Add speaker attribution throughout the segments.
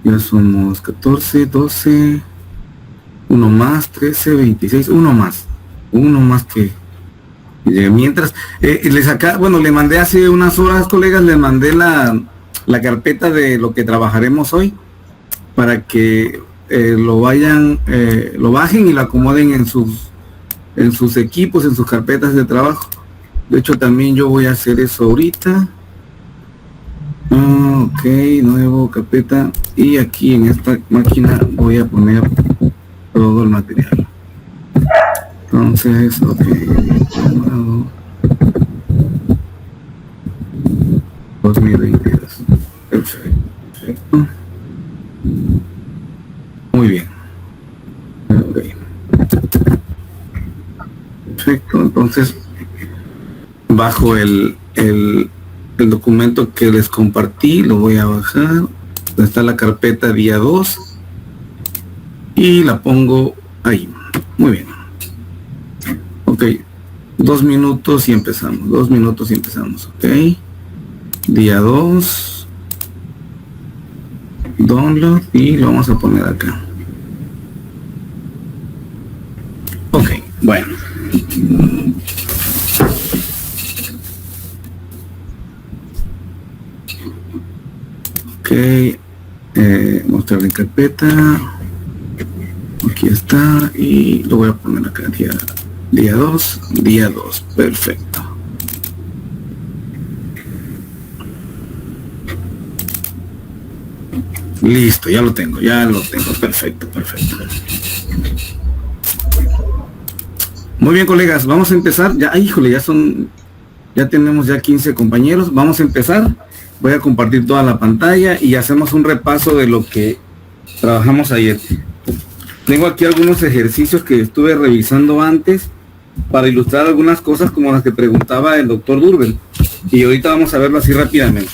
Speaker 1: Ya somos 14, 12, uno más, 13, 26, uno más que mientras le mandé hace unas horas, colegas, les mandé la carpeta de lo que trabajaremos hoy para que lo bajen y lo acomoden en sus equipos, en sus carpetas de trabajo. De hecho, también yo voy a hacer eso ahorita. Ok, nuevo carpeta, y aquí en esta máquina voy a poner todo el material. Entonces, ok, 2022. Perfecto. Muy bien. Okay. Perfecto, entonces bajo el documento que les compartí, lo voy a bajar. Está la carpeta día 2 y la pongo ahí. Muy bien. Ok, 2 minutos y empezamos. 2 minutos y empezamos. Ok, día 2, download, y lo vamos a poner acá. Ok, bueno. Ok, mostrar en carpeta. Aquí está, y lo voy a poner acá, día 2, perfecto. Listo, ya lo tengo, perfecto. Muy bien, colegas, vamos a empezar. Ya tenemos 15 compañeros, vamos a empezar. Voy a compartir toda la pantalla y hacemos un repaso de lo que trabajamos ayer. Tengo aquí algunos ejercicios que estuve revisando antes para ilustrar algunas cosas como las que preguntaba el doctor Durbel. Y ahorita vamos a verlo así rápidamente.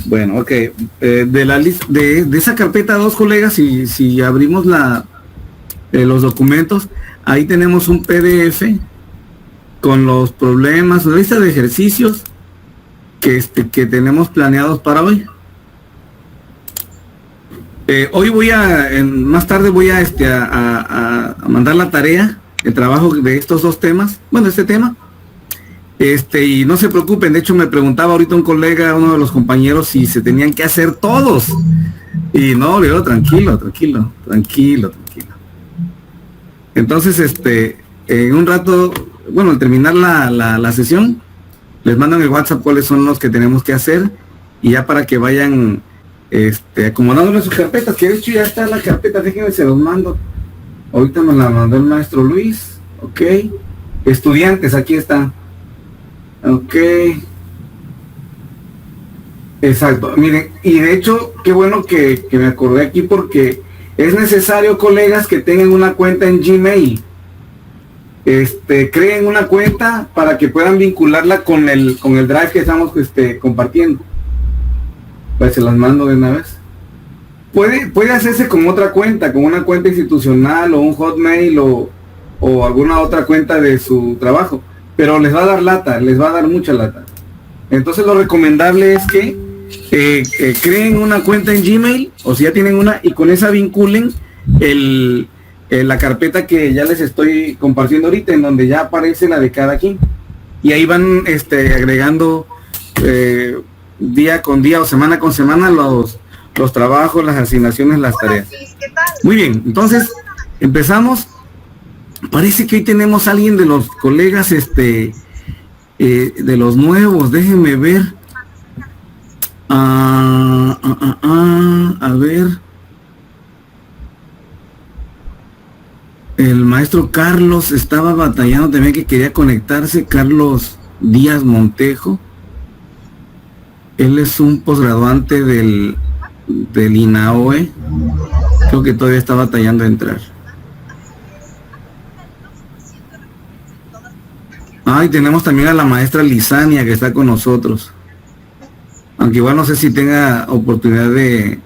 Speaker 1: Bueno, ok. De esa carpeta 2, colegas, si abrimos los documentos, ahí tenemos un PDF con los problemas, una lista de ejercicios que tenemos planeados para hoy. Hoy más tarde voy a mandar la tarea, el trabajo de estos dos temas, este tema. Y no se preocupen, de hecho me preguntaba ahorita un colega, uno de los compañeros, si se tenían que hacer todos. Y no, le digo, tranquilo. Entonces, en un rato, al terminar la sesión, les mandan el WhatsApp cuáles son los que tenemos que hacer, y ya para que vayan acomodándole sus carpetas, que de hecho ya está la carpeta, déjenme se los mando. Ahorita me la mandó el maestro Luis. Ok. Estudiantes, aquí está. Ok. Exacto. Miren, y de hecho, qué bueno que me acordé aquí, porque es necesario, colegas, que tengan una cuenta en Gmail. Creen una cuenta para que puedan vincularla con el drive que estamos compartiendo. Pues se las mando de una vez. Puede hacerse con otra cuenta, con una cuenta institucional o un Hotmail o alguna otra cuenta de su trabajo, pero les va a dar lata, les va a dar mucha lata. Entonces lo recomendable es que creen una cuenta en Gmail, o si ya tienen una, y con esa vinculen la carpeta que ya les estoy compartiendo ahorita, en donde ya aparece la de cada quien, y ahí van agregando día con día o semana con semana los trabajos, las asignaciones, las tareas. Muy bien, entonces empezamos. Parece que hoy tenemos a alguien de los colegas de los nuevos. Déjenme ver. A ver. El maestro Carlos estaba batallando también, que quería conectarse. Carlos Díaz Montejo. Él es un posgraduante del INAOE. Creo que todavía está batallando a entrar. Y tenemos también a la maestra Lizania, que está con nosotros. Aunque igual no sé si tenga oportunidad de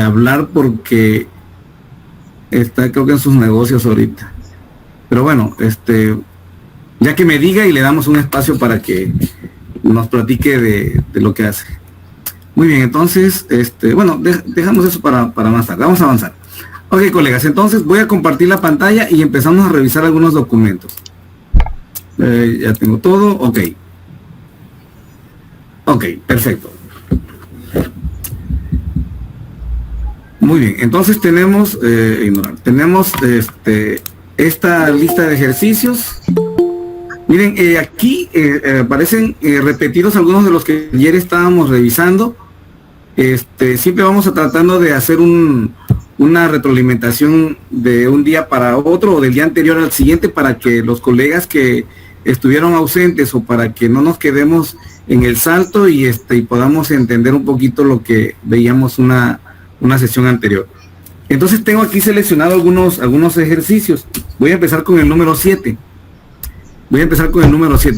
Speaker 1: hablar, porque está, creo que en sus negocios ahorita. Pero bueno, ya que me diga, y le damos un espacio para que nos platique de lo que hace. Muy bien, entonces, bueno, dejamos eso para más tarde. Vamos a avanzar. Ok, colegas, entonces voy a compartir la pantalla y empezamos a revisar algunos documentos. Ya tengo todo, ok. Ok, perfecto. Muy bien, entonces tenemos, esta lista de ejercicios. Miren, aquí aparecen repetidos algunos de los que ayer estábamos revisando. Siempre vamos a tratando de hacer una retroalimentación de un día para otro o del día anterior al siguiente para que los colegas que estuvieron ausentes o para que no nos quedemos en el salto y podamos entender un poquito lo que veíamos una sesión anterior. Entonces tengo aquí seleccionado algunos ejercicios. Voy a empezar con el número 7.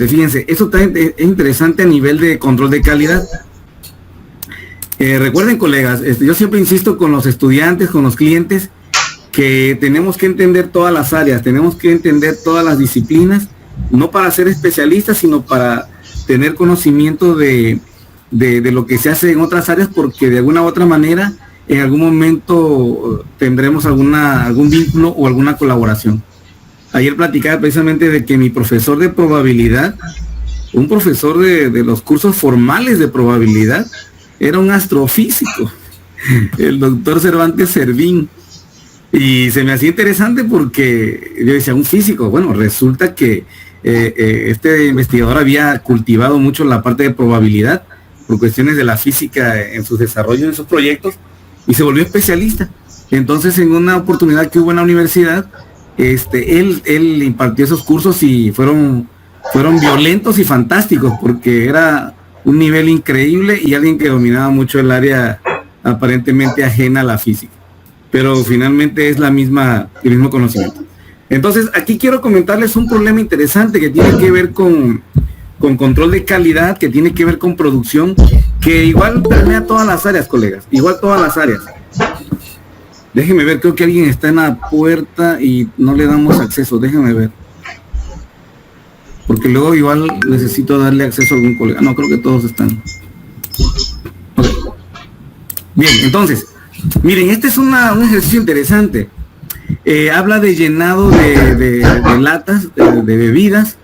Speaker 1: Fíjense, esto es interesante a nivel de control de calidad. Recuerden, colegas, yo siempre insisto con los estudiantes, con los clientes, que tenemos que entender todas las áreas, tenemos que entender todas las disciplinas, no para ser especialistas, sino para tener conocimiento de lo que se hace en otras áreas, porque de alguna u otra manera, en algún momento tendremos algún vínculo o alguna colaboración. Ayer platicaba precisamente de que mi profesor de probabilidad, un profesor de los cursos formales de probabilidad, era un astrofísico, el doctor Cervantes Servín. Y se me hacía interesante porque yo decía, un físico, bueno, resulta que este investigador había cultivado mucho la parte de probabilidad por cuestiones de la física en sus desarrollos, en sus proyectos, y se volvió especialista. Entonces, en una oportunidad que hubo en la universidad, él impartió esos cursos y fueron violentos y fantásticos porque era un nivel increíble y alguien que dominaba mucho el área aparentemente ajena a la física, pero finalmente es el mismo conocimiento. Entonces, aquí quiero comentarles un problema interesante que tiene que ver con control de calidad, que tiene que ver con producción, que igual permea todas las áreas, colegas, igual todas las áreas. Déjenme ver, creo que alguien está en la puerta y no le damos acceso, déjenme ver. Porque luego igual necesito darle acceso a algún colega. No, creo que todos están. Okay. Bien, entonces, miren, este es un ejercicio interesante. Habla de llenado de latas, de bebidas.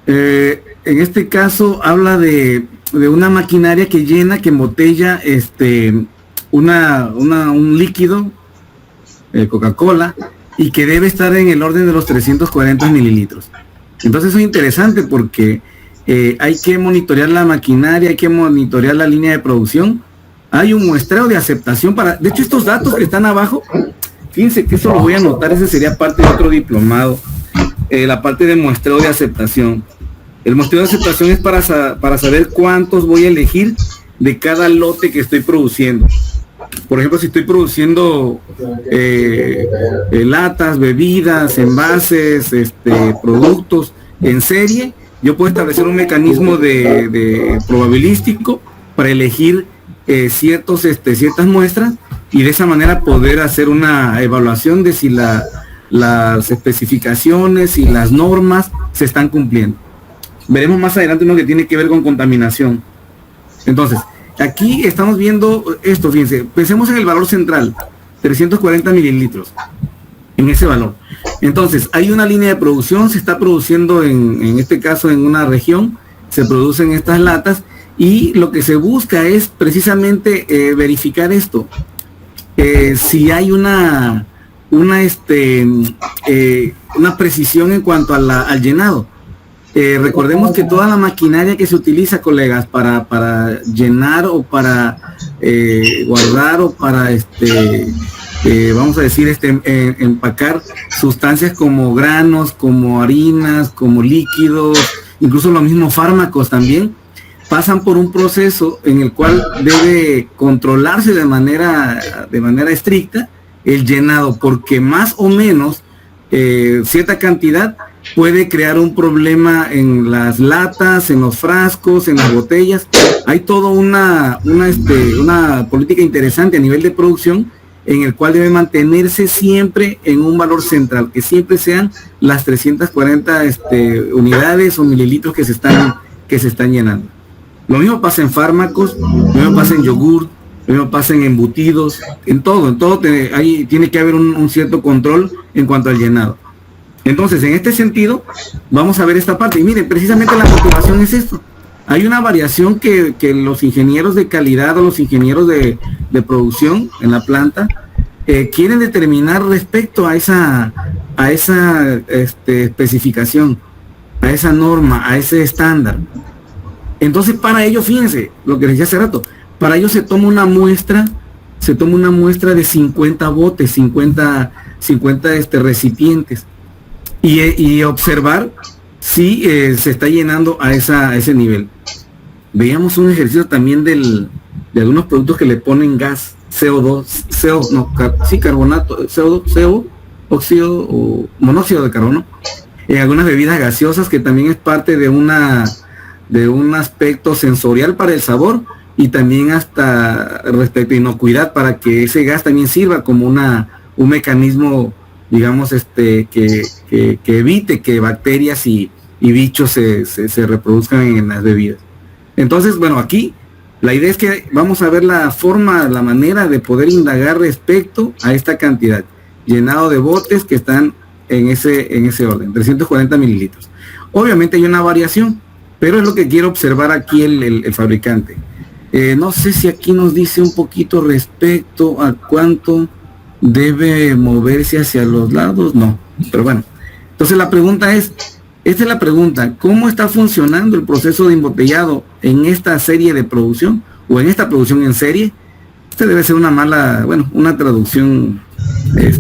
Speaker 1: En este caso habla de una maquinaria que llena, que embotella un líquido, Coca-Cola, y que debe estar en el orden de los 340 mililitros. Entonces eso es interesante porque hay que monitorear la maquinaria, hay que monitorear la línea de producción. Hay un muestreo de aceptación de hecho, estos datos que están abajo, fíjense que eso lo voy a anotar, ese sería parte de otro diplomado, la parte de muestreo de aceptación. El muestreo de aceptación es para saber cuántos voy a elegir de cada lote que estoy produciendo. Por ejemplo, si estoy produciendo latas, bebidas, envases, productos en serie, yo puedo establecer un mecanismo de probabilístico para elegir ciertas muestras y de esa manera poder hacer una evaluación de si las especificaciones y las normas se están cumpliendo. Veremos más adelante uno que tiene que ver con contaminación. Entonces, aquí estamos viendo esto, fíjense, pensemos en el valor central, 340 mililitros, en ese valor. Entonces, hay una línea de producción, se está produciendo en este caso en una región, se producen estas latas y lo que se busca es precisamente verificar esto. Si hay una precisión en cuanto al llenado. Recordemos que toda la maquinaria que se utiliza, colegas, para llenar o para guardar o para vamos a decir empacar sustancias como granos, como harinas, como líquidos, incluso los mismos fármacos también, pasan por un proceso en el cual debe controlarse de manera estricta el llenado, porque más o menos cierta cantidad puede crear un problema en las latas, en los frascos, en las botellas. Hay toda una política interesante a nivel de producción en el cual debe mantenerse siempre en un valor central, que siempre sean las 340 unidades o mililitros que se están llenando. Lo mismo pasa en fármacos, lo mismo pasa en yogur, lo mismo pasa en embutidos, en todo ahí tiene que haber un cierto control en cuanto al llenado. Entonces, en este sentido, vamos a ver esta parte. Y miren, precisamente la motivación es esto. Hay una variación que los ingenieros de calidad o los ingenieros de producción en la planta quieren determinar respecto a esa especificación, a esa norma, a ese estándar. Entonces, para ello, fíjense, lo que les decía hace rato, para ello se toma una muestra de 50 botes, 50 recipientes, y observar si se está llenando a ese nivel. Veíamos un ejercicio también de algunos productos que le ponen gas, carbonato, CO2, óxido o monóxido de carbono, en algunas bebidas gaseosas, que también es parte de un aspecto sensorial para el sabor, y también hasta respecto a inocuidad, para que ese gas también sirva como un mecanismo, digamos, que evite que bacterias y bichos se reproduzcan en las bebidas. Entonces, bueno, aquí la idea es que vamos a ver la manera de poder indagar respecto a esta cantidad, llenado de botes que están en ese orden, 340 mililitros. Obviamente hay una variación, pero es lo que quiere observar aquí el fabricante. No sé si aquí nos dice un poquito respecto a cuánto debe moverse hacia los lados, no, pero bueno. Entonces la pregunta esta es la pregunta: ¿cómo está funcionando el proceso de embotellado en esta serie de producción, o en esta producción en serie? Debe ser una traducción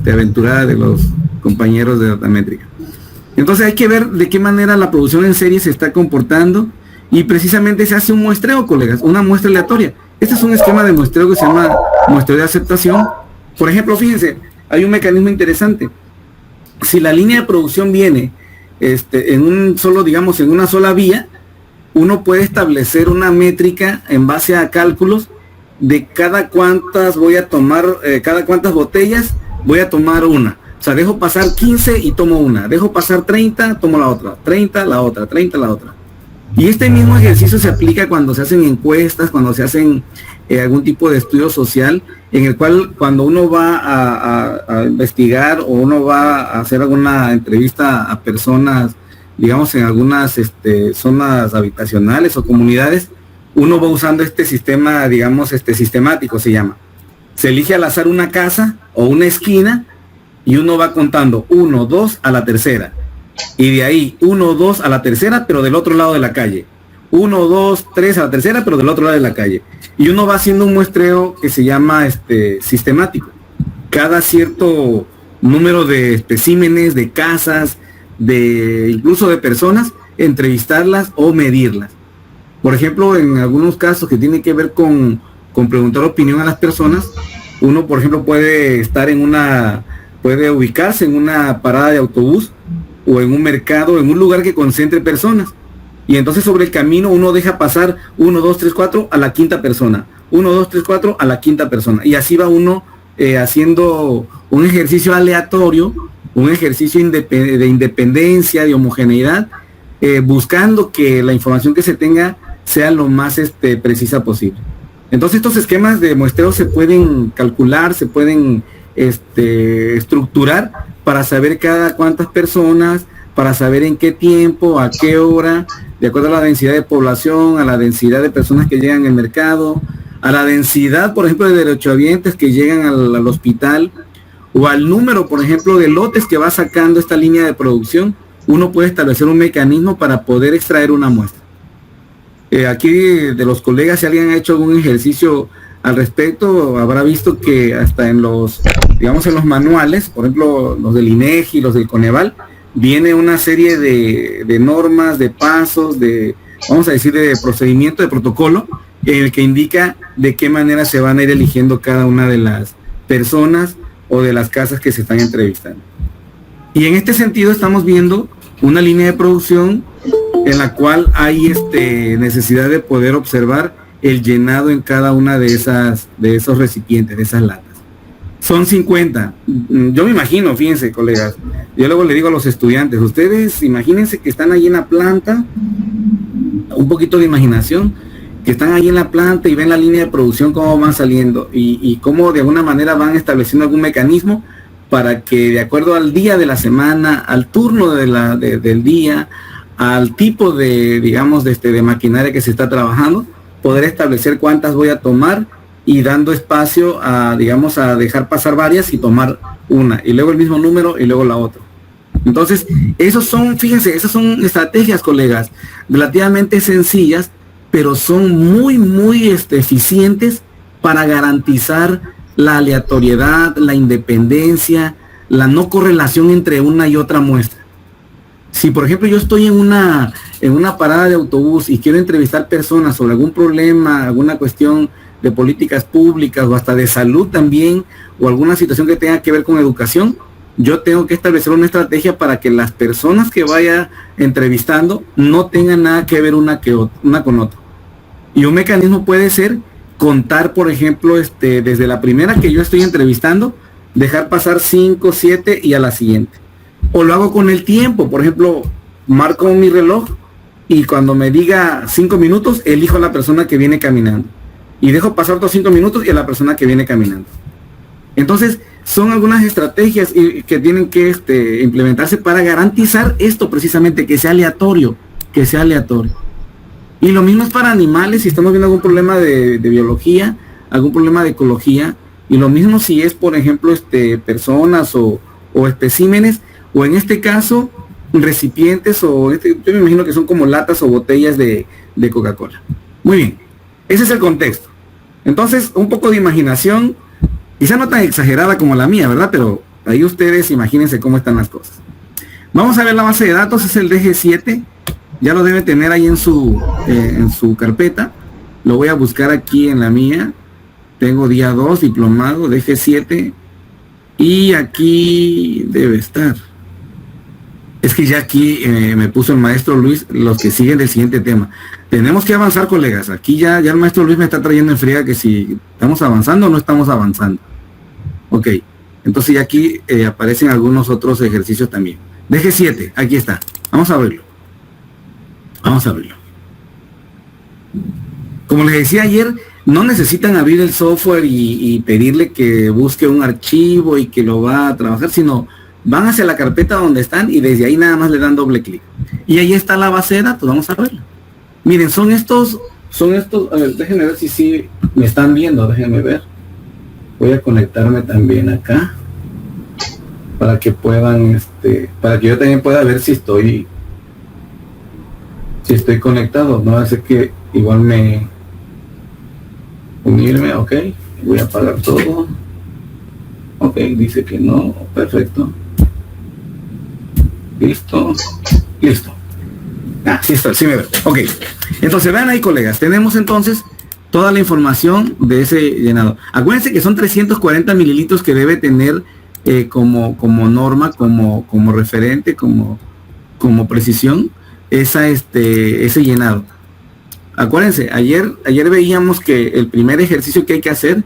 Speaker 1: aventurada de los compañeros de Datamétrica. Entonces hay que ver de qué manera la producción en serie se está comportando, y precisamente se hace un muestreo, colegas, una muestra aleatoria. Este es un esquema de muestreo que se llama muestreo de aceptación. Por ejemplo, fíjense, hay un mecanismo interesante. Si la línea de producción viene en una sola vía, uno puede establecer una métrica en base a cálculos de cada cuántas botellas voy a tomar una. O sea, dejo pasar 15 y tomo una, dejo pasar 30, tomo la otra, 30 la otra, 30 la otra. Y este mismo ejercicio se aplica cuando se hacen encuestas, cuando se hacen algún tipo de estudio social, en el cual cuando uno va a investigar, o uno va a hacer alguna entrevista a personas, digamos, en algunas zonas habitacionales o comunidades, uno va usando este sistema, digamos, sistemático se llama. Se elige al azar una casa o una esquina, y uno va contando 1, 2 a la tercera, y de ahí 1, 2 a la tercera, pero del otro lado de la calle, 1, 2, 3 a la tercera, pero del otro lado de la calle, y uno va haciendo un muestreo que se llama sistemático. Cada cierto número de especímenes, de casas, incluso de personas, entrevistarlas o medirlas. Por ejemplo, en algunos casos que tienen que ver con preguntar opinión a las personas, uno, por ejemplo, puede ubicarse en una parada de autobús, o en un mercado, en un lugar que concentre personas, y entonces sobre el camino uno deja pasar 1, 2, 3, 4 a la quinta persona, 1, 2, 3, 4 a la quinta persona, y así va uno haciendo un ejercicio aleatorio, un ejercicio de independencia, de homogeneidad, buscando que la información que se tenga sea lo más precisa posible. Entonces estos esquemas de muestreo se pueden calcular, se pueden estructurar para saber cada cuántas personas, para saber en qué tiempo, a qué hora, de acuerdo a la densidad de población, a la densidad de personas que llegan al mercado, a la densidad, por ejemplo, de derechohabientes que llegan al hospital, o al número, por ejemplo, de lotes que va sacando esta línea de producción. Uno puede establecer un mecanismo para poder extraer una muestra. Aquí de los colegas, si alguien ha hecho algún ejercicio al respecto, habrá visto que hasta en los manuales, por ejemplo, los del INEGI, los del Coneval, viene una serie de normas, de pasos, de procedimiento, de protocolo, en el que indica de qué manera se van a ir eligiendo cada una de las personas o de las casas que se están entrevistando. Y en este sentido estamos viendo una línea de producción en la cual hay necesidad de poder observar el llenado en cada una de esos recipientes, de esas latas. Son 50. Yo me imagino, fíjense, colegas, yo luego le digo a los estudiantes, ustedes imagínense que están ahí en la planta, un poquito de imaginación, que están ahí en la planta y ven la línea de producción cómo van saliendo y cómo de alguna manera van estableciendo algún mecanismo para que de acuerdo al día de la semana, al turno del día, al tipo de, digamos, de maquinaria que se está trabajando, poder establecer cuántas voy a tomar y dando espacio a, digamos, a dejar pasar varias y tomar una, y luego el mismo número y luego la otra. Entonces, fíjense, esas son estrategias, colegas, relativamente sencillas, pero son muy eficientes para garantizar la aleatoriedad, la independencia, la no correlación entre una y otra muestra. Si por ejemplo yo estoy en una parada de autobús y quiero entrevistar personas sobre algún problema, alguna cuestión de políticas públicas o hasta de salud también, o alguna situación que tenga que ver con educación, yo tengo que establecer una estrategia para que las personas que vaya entrevistando no tengan nada que ver una con otra. Y un mecanismo puede ser contar, por ejemplo, desde la primera que yo estoy entrevistando, dejar pasar 5, 7 y a la siguiente. O lo hago con el tiempo, por ejemplo, marco mi reloj y cuando me diga 5 minutos, elijo a la persona que viene caminando. Y dejo pasar otros 5 minutos y a la persona que viene caminando. Entonces, son algunas estrategias que tienen que implementarse para garantizar esto precisamente, que sea aleatorio, Y lo mismo es para animales, si estamos viendo algún problema de biología, algún problema de ecología, y lo mismo si es, por ejemplo, personas o especímenes, o en este caso, recipientes, yo me imagino que son como latas o botellas de Coca-Cola. Muy bien, ese es el contexto. Entonces, un poco de imaginación, quizá no tan exagerada como la mía, ¿verdad? Pero ahí ustedes imagínense cómo están las cosas. Vamos a ver la base de datos, es el DG7, ya lo debe tener ahí en su carpeta. Lo voy a buscar aquí en la mía. Tengo día 2, diplomado, DG7, y aquí debe estar. Es que ya aquí me puso el maestro Luis los que siguen del siguiente tema. Tenemos que avanzar, colegas. Aquí ya el maestro Luis me está trayendo en friega que si estamos avanzando o no estamos avanzando. Ok, entonces ya aquí aparecen algunos otros ejercicios también. DG7, aquí está. Vamos a verlo. Como les decía ayer, no necesitan abrir el software y pedirle que busque un archivo y que lo va a trabajar, sino van hacia la carpeta donde están y desde ahí nada más le dan doble clic. Y ahí está la base de datos, vamos a verlo. Miren, son estos, a ver, déjenme ver si me están viendo, déjenme ver. Voy a conectarme también acá para que puedan, para que yo también pueda ver si estoy conectado. No hace que igual unirme, ok. Voy a apagar todo. Ok, dice que no, perfecto. Listo. Sí está, sí me veo. Ok, entonces vean ahí, colegas, tenemos entonces toda la información de ese llenado. Acuérdense que son 340 mililitros que debe tener como norma, como referente, como precisión, ese llenado. Acuérdense, ayer veíamos que el primer ejercicio que hay que hacer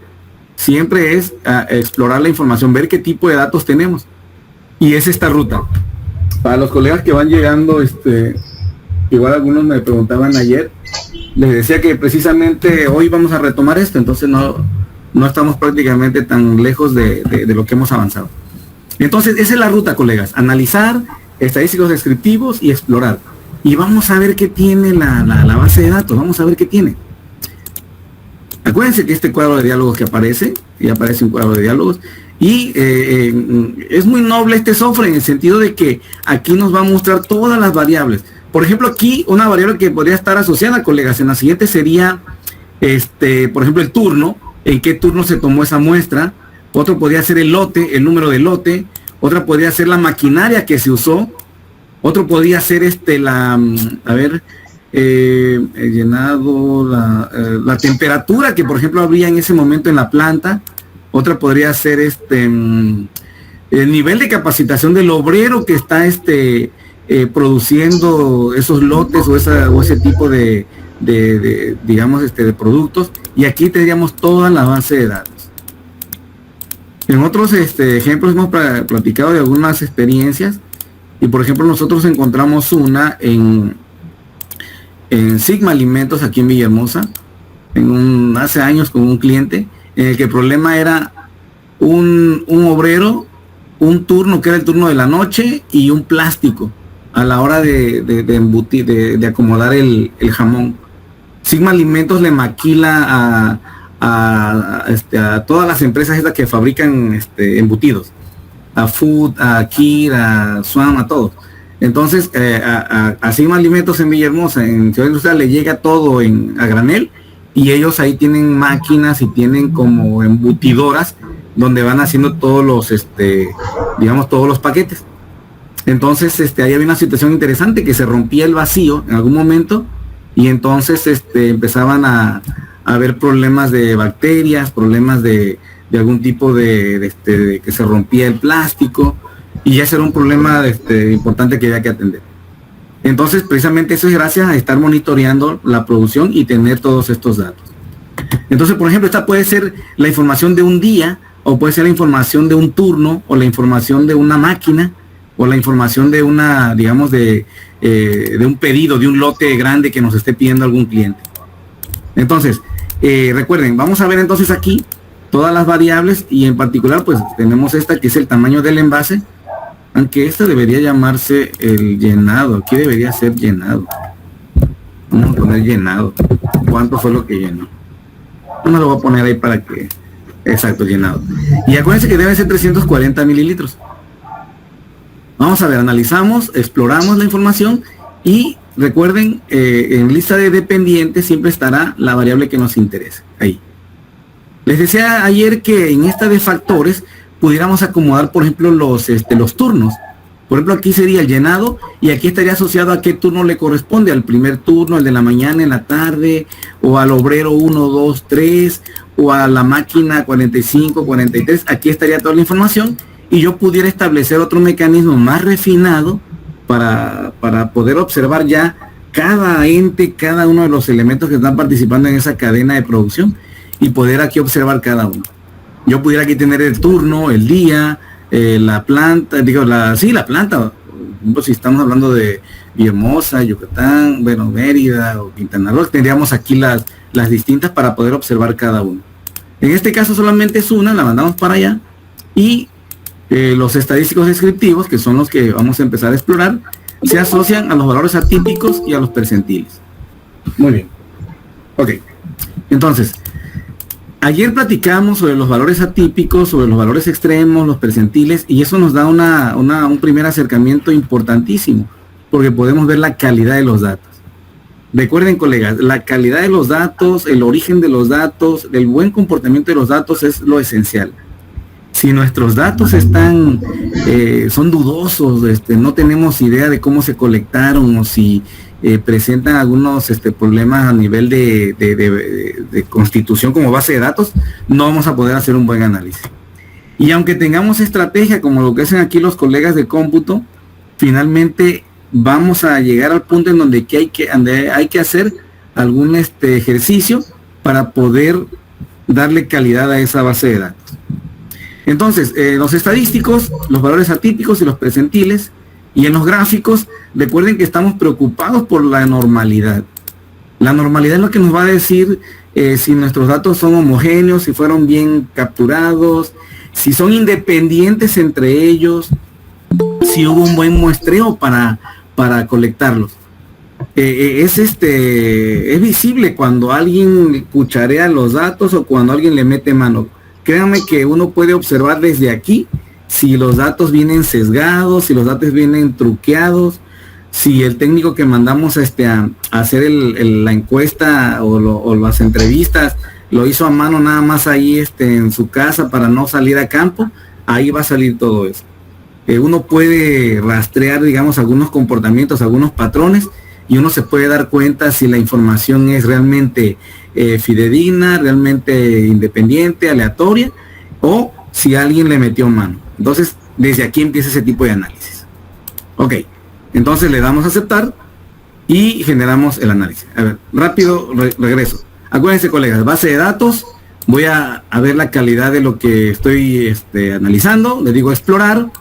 Speaker 1: siempre es explorar la información, ver qué tipo de datos tenemos. Y es esta ruta. Para los colegas que van llegando, igual algunos me preguntaban ayer, les decía que precisamente hoy vamos a retomar esto, entonces no estamos prácticamente tan lejos de lo que hemos avanzado. Entonces, esa es la ruta, colegas. Analizar, estadísticos descriptivos y explorar. Y vamos a ver qué tiene la base de datos, vamos a ver qué tiene. Acuérdense que este cuadro de diálogos que aparece, y aparece un cuadro de diálogos, y es muy noble este software en el sentido de que aquí nos va a mostrar todas las variables. Por ejemplo, aquí una variable que podría estar asociada, colegas, en la siguiente sería, por ejemplo, el turno, en qué turno se tomó esa muestra. Otro podría ser el lote, el número de lote. Otra podría ser la maquinaria que se usó. Otro podría ser el llenado, la temperatura que por ejemplo habría en ese momento en la planta. Otra podría ser el nivel de capacitación del obrero que está produciendo esos lotes o ese tipo de productos. Y aquí tendríamos toda la base de datos. En otros ejemplos hemos platicado de algunas experiencias. Y por ejemplo nosotros encontramos una en Sigma Alimentos aquí en Villahermosa,
Speaker 2: hace años con un cliente, en el que el problema era un obrero, un turno que era el turno de la noche y un plástico a la hora de embutir, de acomodar el jamón. Sigma Alimentos le maquila a todas las empresas estas que fabrican embutidos, a Food, a Kir, a Swam, a todos. Entonces a Sigma Alimentos en Villahermosa, en Ciudad Industrial, le llega todo a granel, y ellos ahí tienen máquinas y tienen como embutidoras donde van haciendo todos los todos los paquetes. Entonces ahí había una situación interesante, que se rompía el vacío en algún momento, y entonces empezaban a haber problemas de bacterias, problemas de algún tipo de que se rompía el plástico, y ese era un problema importante que había que atender. Entonces, precisamente eso es gracias a estar monitoreando la producción y tener todos estos datos. Entonces, por ejemplo, esta puede ser la información de un día, o puede ser la información de un turno, o la información de una máquina, o la información de una, digamos, de un pedido, de un lote grande que nos esté pidiendo algún cliente. Entonces, recuerden, vamos a ver entonces aquí todas las variables, y en particular pues tenemos esta que es el tamaño del envase, aunque esta debería llamarse el llenado. Aquí debería ser llenado. Vamos a poner llenado. ¿Cuánto fue lo que llenó? No lo voy a poner ahí para que... Exacto, llenado. Y acuérdense que debe ser 340 mililitros. Vamos a ver, analizamos, exploramos la información, y recuerden, en lista de dependientes siempre estará la variable que nos interese. Ahí. Les decía ayer que en esta de factores pudiéramos acomodar, por ejemplo, los turnos. Por ejemplo, aquí sería el llenado, y aquí estaría asociado a qué turno le corresponde, al primer turno, el de la mañana, en la tarde, o al obrero 1, 2, 3, o a la máquina 45, 43. Aquí estaría toda la información, y yo pudiera establecer otro mecanismo más refinado para poder observar ya cada ente, cada uno de los elementos que están participando en esa cadena de producción, y poder aquí observar cada uno. Yo pudiera aquí tener el turno, el día, la planta, la planta, si estamos hablando de Villahermosa, Yucatán, bueno, Mérida o Quintana Roo, tendríamos aquí las distintas para poder observar cada uno. En este caso solamente es una, la mandamos para allá, y los estadísticos descriptivos, que son los que vamos a empezar a explorar, se asocian a los valores atípicos y a los percentiles. Muy bien. Ok. Entonces, ayer platicamos sobre los valores atípicos, sobre los valores extremos, los percentiles, y eso nos da un primer acercamiento importantísimo, porque podemos ver la calidad de los datos. Recuerden, colegas, la calidad de los datos, el origen de los datos, el buen comportamiento de los datos es lo esencial. Si nuestros datos son dudosos, no tenemos idea de cómo se colectaron, o si presentan algunos problemas a nivel de constitución como base de datos, no vamos a poder hacer un buen análisis. Y aunque tengamos estrategia como lo que hacen aquí los colegas de cómputo, finalmente vamos a llegar al punto en donde hay que hacer algún ejercicio para poder darle calidad a esa base de datos. Entonces, los estadísticos, los valores atípicos y los percentiles, y en los gráficos, recuerden que estamos preocupados por la normalidad. La normalidad es lo que nos va a decir si nuestros datos son homogéneos, si fueron bien capturados, si son independientes entre ellos, si hubo un buen muestreo para colectarlos. Es visible cuando alguien cucharea los datos o cuando alguien le mete mano. Créanme que uno puede observar desde aquí si los datos vienen sesgados, si los datos vienen truqueados, si el técnico que mandamos a hacer la encuesta o las entrevistas lo hizo a mano nada más ahí en su casa para no salir a campo, ahí va a salir todo eso. Uno puede rastrear, digamos, algunos comportamientos, algunos patrones, y uno se puede dar cuenta si la información es realmente fidedigna, realmente independiente, aleatoria, o si alguien le metió mano. Entonces, desde aquí empieza ese tipo de análisis. Ok, entonces le damos a aceptar y generamos el análisis. A ver, rápido regreso. Acuérdense, colegas, base de datos, voy a ver la calidad de lo que estoy analizando, le digo explorar,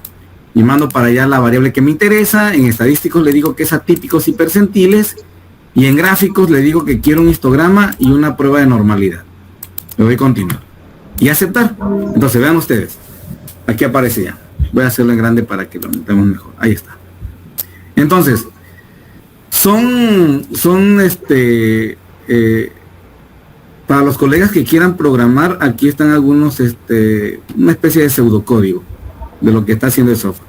Speaker 2: y mando para allá la variable que me interesa. En estadísticos le digo que es atípicos y percentiles, Y en gráficos le digo que quiero un histograma y una prueba de normalidad. Le doy continuar. Y aceptar. Entonces vean ustedes. Aquí aparece ya. Voy a hacerlo en grande para que lo notemos mejor. Ahí está. Entonces, para los colegas que quieran programar, aquí están algunos, una especie de pseudocódigo de lo que está haciendo el software.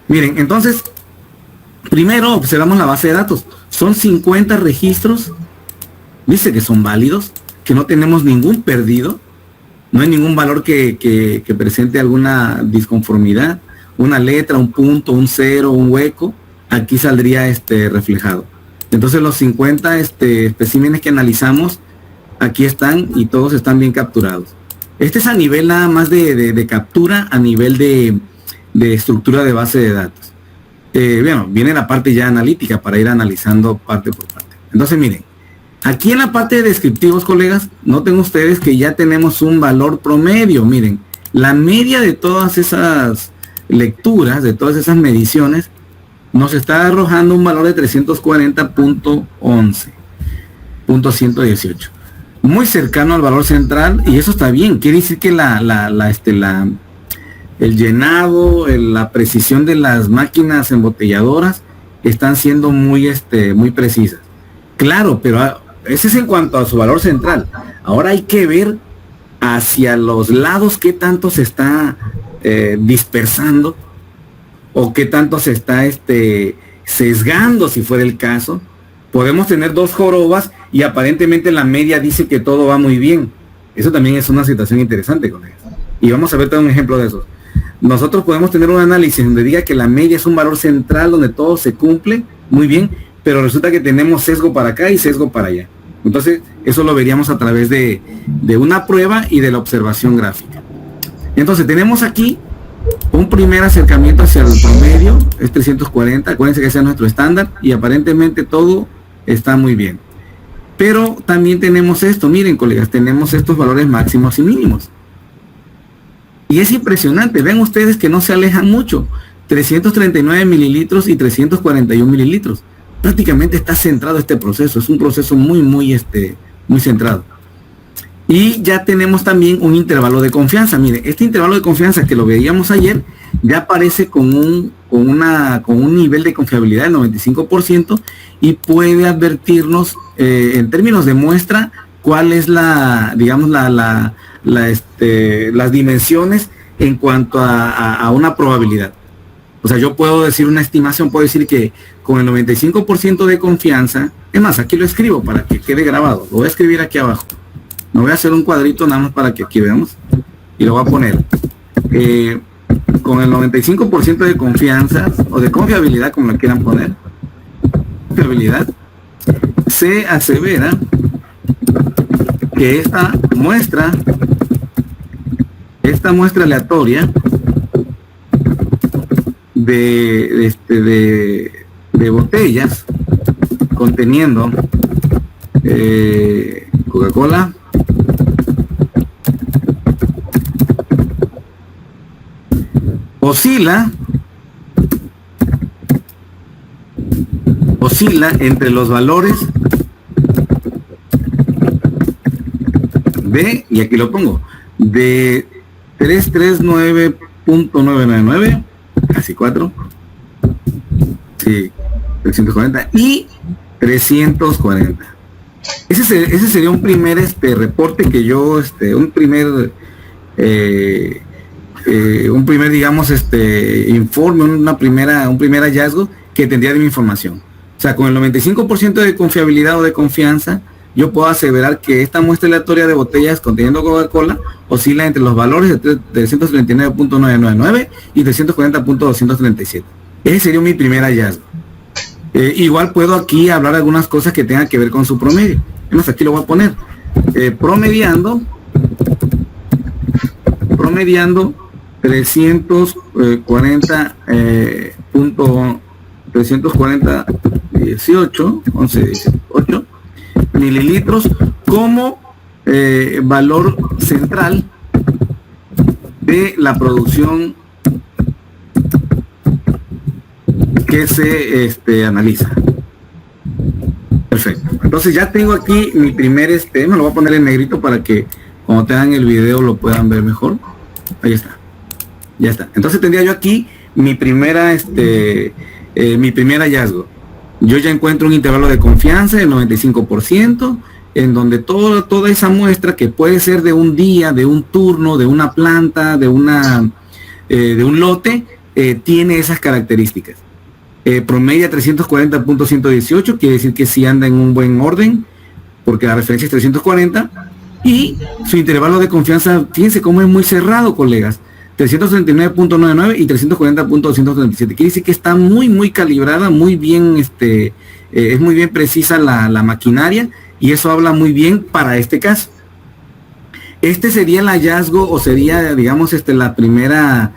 Speaker 2: Miren, entonces, primero observamos la base de datos. Son 50 registros, dice que son válidos, que no tenemos ningún perdido, no hay ningún valor que presente alguna disconformidad, una letra, un punto, un cero, un hueco, aquí saldría reflejado. Entonces los 50 especímenes que analizamos, aquí están y todos están bien capturados. Este es a nivel nada más de captura, a nivel de estructura de base de datos. Bueno, viene la parte ya analítica para ir analizando parte por parte. Entonces miren, aquí en la parte de descriptivos, colegas, noten ustedes que ya tenemos un valor promedio. Miren, la media de todas esas lecturas, de todas esas mediciones, nos está arrojando un valor de 340.11.118. Muy cercano al valor central, y eso está bien. Quiere decir que el llenado, la precisión de las máquinas embotelladoras están siendo muy precisas. Claro, pero ese es en cuanto a su valor central. Ahora hay que ver hacia los lados qué tanto se está dispersando o qué tanto se está sesgando, si fuera el caso. Podemos tener dos jorobas y aparentemente la media dice que todo va muy bien. Eso también es una situación interesante, colegas. Y vamos a ver todo un ejemplo de eso. Nosotros podemos tener un análisis donde diga que la media es un valor central donde todo se cumple muy bien, pero resulta que tenemos sesgo para acá y sesgo para allá. Entonces, eso lo veríamos a través de una prueba y de la observación gráfica. Entonces, tenemos aquí un primer acercamiento hacia el promedio, es 340, acuérdense que ese es nuestro estándar, y aparentemente todo está muy bien. Pero también tenemos esto, miren, colegas, tenemos estos valores máximos y mínimos. Y es impresionante, ven ustedes que no se alejan mucho, 339 mililitros y 341 mililitros. Prácticamente está centrado este proceso, es un proceso muy centrado. Y ya tenemos también un intervalo de confianza. Mire, este intervalo de confianza que lo veíamos ayer, ya aparece con un nivel de confiabilidad del 95% y puede advertirnos en términos de muestra cuál es las dimensiones en cuanto a una probabilidad. O sea, yo puedo decir una estimación, puedo decir que con el 95% de confianza, es más, aquí lo escribo para que quede grabado, lo voy a escribir aquí abajo. Me voy a hacer un cuadrito nada más para que aquí veamos y lo voy a poner. Con el 95% de confianza o de confiabilidad, como lo quieran poner, confiabilidad, se asevera que esta muestra aleatoria de botellas conteniendo Coca-Cola oscila entre los valores de, y aquí lo pongo, de 339.999, casi 4, sí, 340 y 340. Ese sería un primer reporte que yo, un primer digamos informe, un primer hallazgo que tendría de mi información. O sea, con el 95% de confiabilidad o de confianza, yo puedo aseverar que esta muestra aleatoria de botellas conteniendo Coca-Cola oscila entre los valores de 339.999 y 340.237. Ese sería mi primer hallazgo. Igual puedo aquí hablar algunas cosas que tengan que ver con su promedio. Además, aquí lo voy a poner. Promediando 340 18 mililitros como valor central de la producción que se analiza. Perfecto. Entonces ya tengo aquí mi primer, me lo voy a poner en negrito para que cuando tengan el video lo puedan ver mejor. Ahí está. Ya está. Entonces tendría yo aquí mi primera, mi primer hallazgo. Yo ya encuentro un intervalo de confianza del 95%, en donde toda esa muestra, que puede ser de un día, de un turno, de una planta, de un lote, tiene esas características. Promedia 340.118, quiere decir que sí anda en un buen orden, porque la referencia es 340, y su intervalo de confianza, fíjense cómo es muy cerrado, colegas, 339.99 y 340.237, quiere decir que está muy calibrada, muy bien, es muy bien precisa la maquinaria, y eso habla muy bien para este caso. Este sería el hallazgo, o sería, digamos, la primera,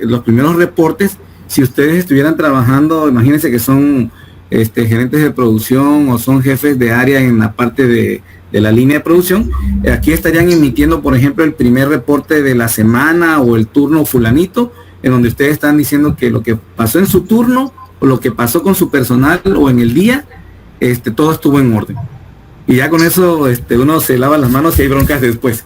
Speaker 2: los primeros reportes. Si ustedes estuvieran trabajando, imagínense que son gerentes de producción o son jefes de área en la parte de la línea de producción, aquí estarían emitiendo, por ejemplo, el primer reporte de la semana o el turno fulanito, en donde ustedes están diciendo que lo que pasó en su turno o lo que pasó con su personal o en el día, todo estuvo en orden. Y ya con eso uno se lava las manos y hay broncas después,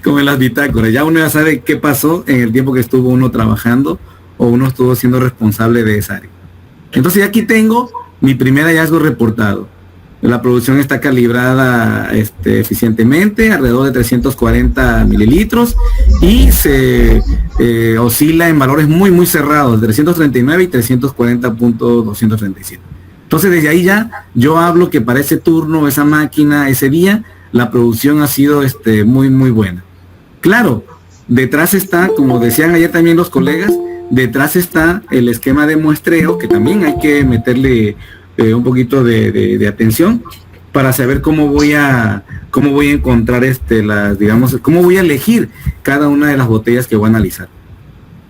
Speaker 2: como en las bitácoras. Ya uno ya sabe qué pasó en el tiempo que estuvo uno trabajando o uno estuvo siendo responsable de esa área. Entonces ya aquí tengo mi primer hallazgo reportado. La producción está calibrada eficientemente, alrededor de 340 mililitros, y se oscila en valores muy cerrados, 339 y 340.237. Entonces desde ahí ya yo hablo que para ese turno, esa máquina, ese día, la producción ha sido muy buena. Claro, detrás está, como decían ayer también los colegas, detrás está el esquema de muestreo, que también hay que meterle un poquito de atención para saber cómo voy a encontrar cómo voy a elegir cada una de las botellas que voy a analizar.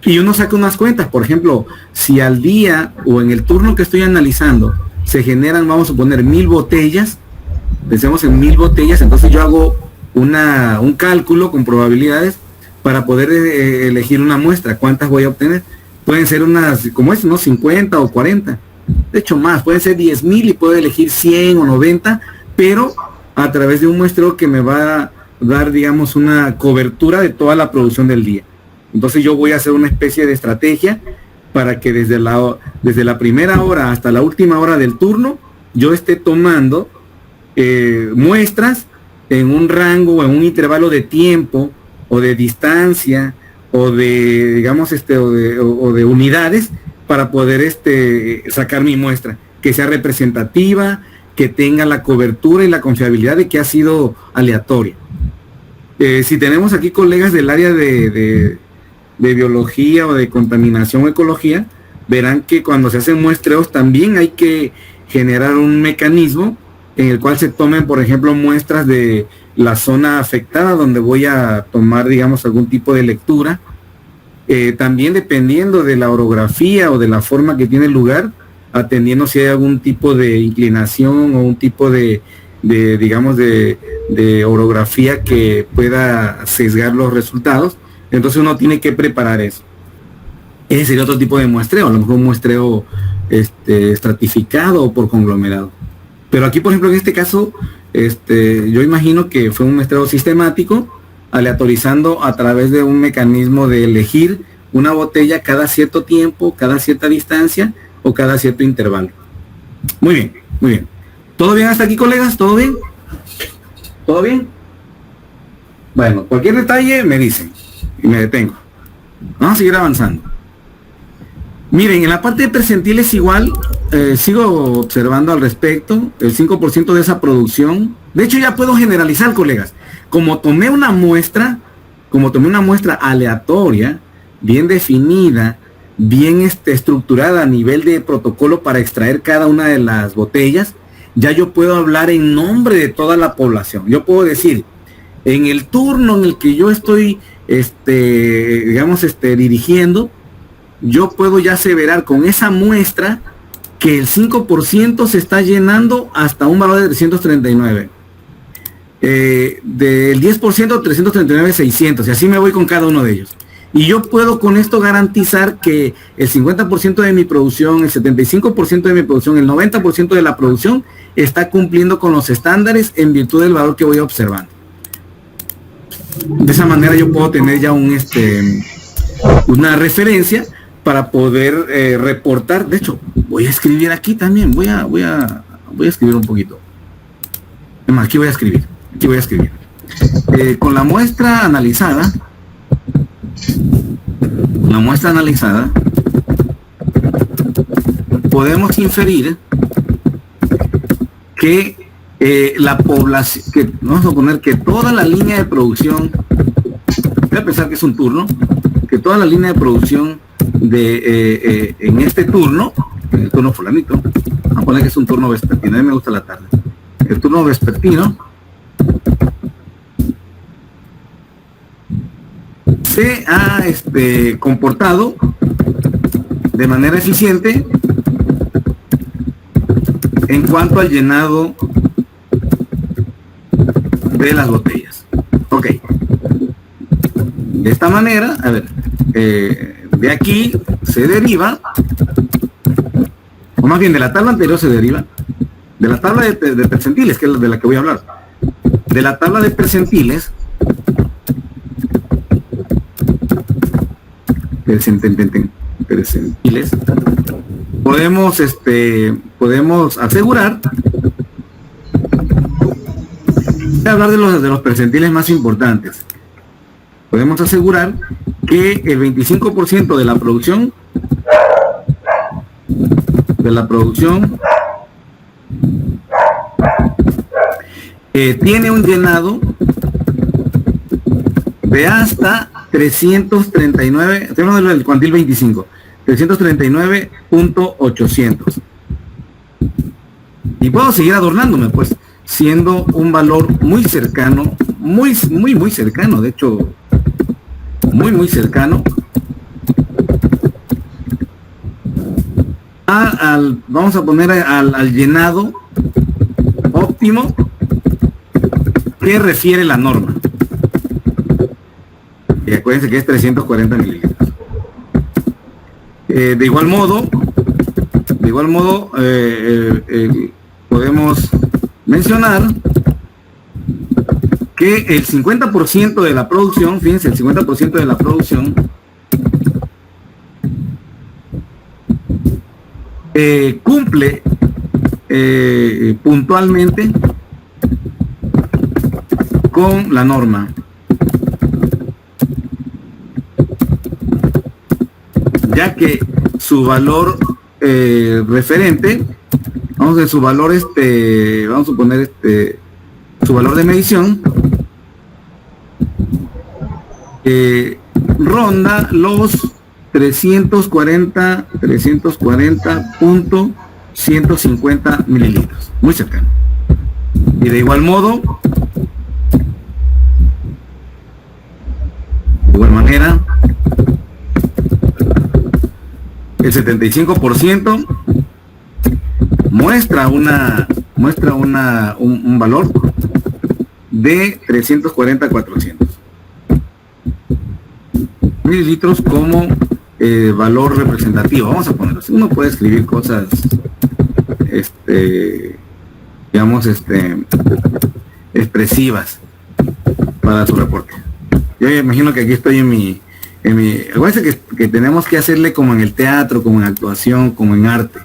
Speaker 2: Y uno saca unas cuentas, por ejemplo, si al día o en el turno que estoy analizando se generan, vamos a suponer, 1000 botellas, pensemos en 1000 botellas, entonces yo hago un cálculo con probabilidades para poder elegir una muestra. ¿Cuántas voy a obtener? Pueden ser unas, como ¿no? 50 o 40. De hecho más, pueden ser 10,000 y puedo elegir 100 o 90, pero a través de un muestreo que me va a dar, digamos, una cobertura de toda la producción del día. Entonces yo voy a hacer una especie de estrategia para que desde la primera hora hasta la última hora del turno, yo esté tomando muestras en un rango o en un intervalo de tiempo o de distancia o de, digamos, o de unidades para poder sacar mi muestra, que sea representativa, que tenga la cobertura y la confiabilidad de que ha sido aleatoria. Si tenemos aquí colegas del área de biología o de contaminación o ecología, verán que cuando se hacen muestreos también hay que generar un mecanismo en el cual se tomen, por ejemplo, muestras de la zona afectada donde voy a tomar, digamos, algún tipo de lectura. También dependiendo de la orografía o de la forma que tiene el lugar, atendiendo si hay algún tipo de inclinación o un tipo de orografía que pueda sesgar los resultados. Entonces uno tiene que preparar eso. Ese sería otro tipo de muestreo, a lo mejor un muestreo estratificado o por conglomerado. Pero aquí, por ejemplo, en este caso, yo imagino que fue un muestreo sistemático, aleatorizando a través de un mecanismo de elegir una botella cada cierto tiempo, cada cierta distancia o cada cierto intervalo. Muy bien, muy bien. ¿Todo bien hasta aquí, colegas? ¿Todo bien? ¿Todo bien? Bueno, cualquier detalle me dicen y me detengo. Vamos a seguir avanzando. Miren, en la parte de percentiles igual, sigo observando al respecto, el 5% de esa producción. De hecho, ya puedo generalizar, colegas. Como tomé una muestra aleatoria, bien definida, bien estructurada a nivel de protocolo para extraer cada una de las botellas, ya yo puedo hablar en nombre de toda la población. Yo puedo decir, en el turno en el que yo estoy, dirigiendo, yo puedo ya aseverar con esa muestra que el 5% se está llenando hasta un valor de 339. Del 10%, 339,600, y así me voy con cada uno de ellos. Y yo puedo con esto garantizar que el 50% de mi producción, el 75% de mi producción, el 90% de la producción está cumpliendo con los estándares en virtud del valor que voy observando. De esa manera yo puedo tener ya una referencia para poder reportar. De hecho, voy a escribir aquí también, voy a escribir un poquito. Aquí voy a escribir. Con la muestra analizada, podemos inferir que la población, que vamos a suponer que toda la línea de producción, voy a pensar que es un turno, que toda la línea de producción en este turno, en el turno fulanito, vamos a poner que es un turno vespertino, a mí me gusta la tarde, el turno vespertino, se ha comportado de manera eficiente en cuanto al llenado de las botellas. Ok. De esta manera, a ver, de aquí se deriva, o más bien de la tabla anterior se deriva, de la tabla de percentiles, que es de la que voy a hablar. De la tabla de percentiles, podemos asegurar, voy a hablar de los percentiles más importantes. Podemos asegurar que el 25% de la producción tiene un llenado de hasta 339, estoy hablando del cuantil 25, 339.800. Y puedo seguir adornándome, pues, siendo un valor muy cercano, muy cercano, de hecho, muy cercano vamos a poner al llenado óptimo que refiere la norma. Y acuérdense que es 340 mililitros. De igual modo, podemos mencionar que el 50% de la producción, fíjense, el 50% de la producción cumple puntualmente con la norma. Ya que su valor referente, vamos a ver su valor, vamos a suponer su valor de medición, ronda los 340.150 mililitros, muy cercano. Y de igual modo, de igual manera, el 75% muestra un valor de 340-400 mililitros como valor representativo. Vamos a ponerlo así. Uno puede escribir cosas, digamos, expresivas para su reporte. Yo imagino que aquí estoy en mi acuérdense que tenemos que hacerle como en el teatro, como en actuación, como en arte.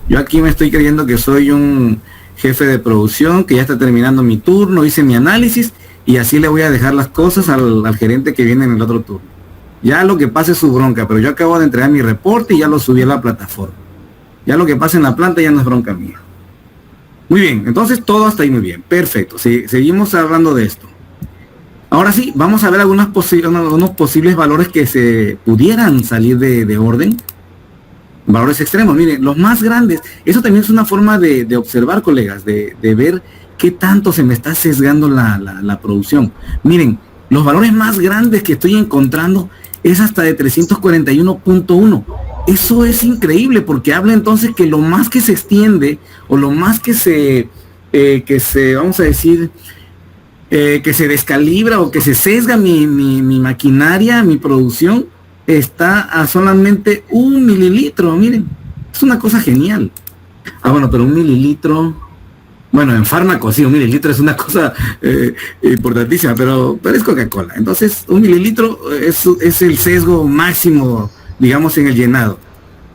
Speaker 2: Yo aquí me estoy creyendo que soy un jefe de producción, que ya está terminando mi turno, hice mi análisis y así le voy a dejar las cosas al gerente que viene en el otro turno. Ya lo que pase es su bronca, pero yo acabo de entregar mi reporte y ya lo subí a la plataforma. Ya lo que pase en la planta ya no es bronca mía. Muy bien, entonces todo hasta ahí muy bien. Perfecto, seguimos hablando de esto. Ahora sí, vamos a ver unos posibles valores que se pudieran salir de orden. Valores extremos, miren, los más grandes. Eso también es una forma de observar, colegas, de ver qué tanto se me está sesgando la producción. Miren, los valores más grandes que estoy encontrando es hasta de 341.1. Eso es increíble porque habla entonces que lo más que se extiende o lo más que se vamos a decir, que se descalibra o que se sesga mi maquinaria, mi producción, está a solamente 1 mililitro, miren, es una cosa genial. Bueno, pero 1 mililitro, bueno, en fármacos sí, 1 mililitro es una cosa importantísima, pero es Coca-Cola. Entonces, 1 mililitro es el sesgo máximo, digamos, en el llenado.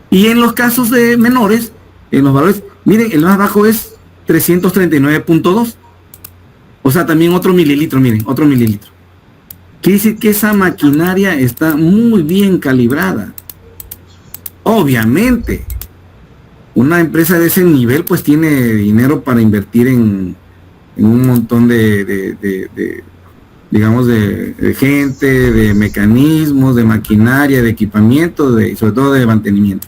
Speaker 2: Y en los casos de menores, en los valores, miren, el más bajo es 339.2. O sea, también otro mililitro, miren, otro mililitro. Quiere decir que esa maquinaria está muy bien calibrada. Obviamente, una empresa de ese nivel pues tiene dinero para invertir en un montón digamos, de gente, de mecanismos, de maquinaria, de equipamiento, y sobre todo de mantenimiento.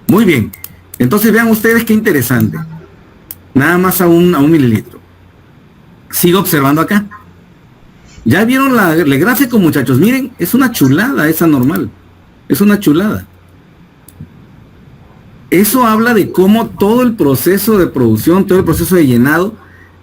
Speaker 2: Muy bien. Entonces vean ustedes qué interesante. Nada más a un mililitro. Sigo observando acá. Ya vieron el gráfico, muchachos. Miren, es una chulada esa normal. Es una chulada. Eso habla de cómo todo el proceso de producción, todo el proceso de llenado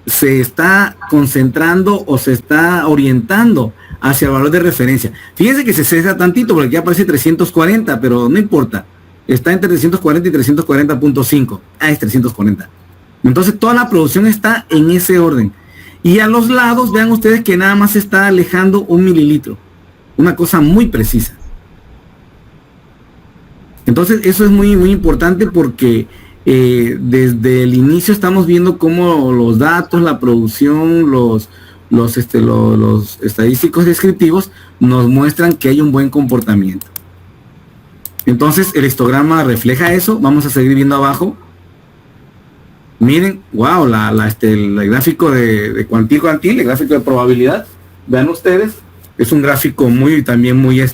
Speaker 2: se está concentrando o se está orientando hacia el valor de referencia. Fíjense que se cesa tantito porque aquí aparece 340, pero no importa. Está entre 340 y 340.5. Es 340. Entonces toda la producción está en ese orden. Y a los lados, vean ustedes que nada más se está alejando 1 mililitro. Una cosa muy precisa. Entonces eso es muy, muy importante porque desde el inicio estamos viendo cómo los datos, la producción, los estadísticos descriptivos nos muestran que hay un buen comportamiento. Entonces el histograma refleja eso. Vamos a seguir viendo abajo. Miren, wow, el gráfico de cuantil, el gráfico de probabilidad. Vean ustedes, es un gráfico también muy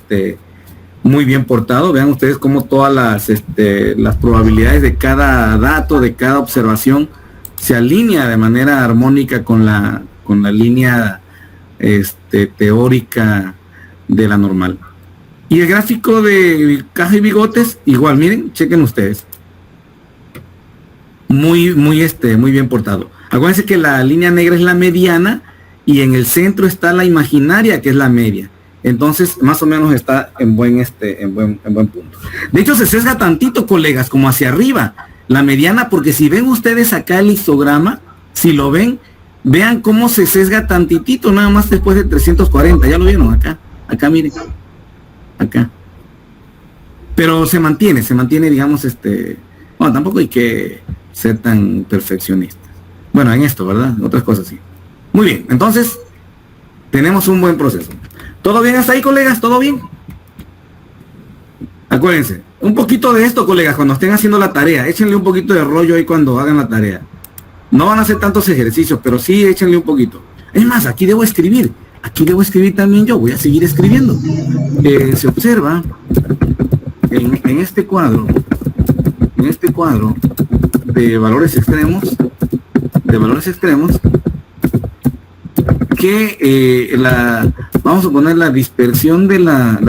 Speaker 2: bien portado. Vean ustedes cómo todas las probabilidades de cada dato, de cada observación, se alinea de manera armónica con la línea teórica de la normal. Y el gráfico de caja y bigotes, igual, miren, chequen ustedes. Muy bien portado. Acuérdense que la línea negra es la mediana y en el centro está la imaginaria, que es la media. Entonces, más o menos está en buen punto. De hecho, se sesga tantito, colegas, como hacia arriba, la mediana, porque si ven ustedes acá el histograma, si lo ven, vean cómo se sesga tantitito, nada más después de 340. Ya lo vieron acá, miren. Acá. Pero se mantiene, digamos, bueno, tampoco hay que ser tan perfeccionistas. Bueno, en esto, ¿verdad? Otras cosas sí. Muy bien, entonces tenemos un buen proceso. ¿Todo bien hasta ahí, colegas? ¿Todo bien? Acuérdense, un poquito de esto, colegas, cuando estén haciendo la tarea, échenle un poquito de rollo ahí cuando hagan la tarea. No van a hacer tantos ejercicios, pero sí échenle un poquito. Es más, aquí debo escribir también yo, voy a seguir escribiendo. Se observa en este cuadro de valores extremos, que vamos a poner la dispersión de las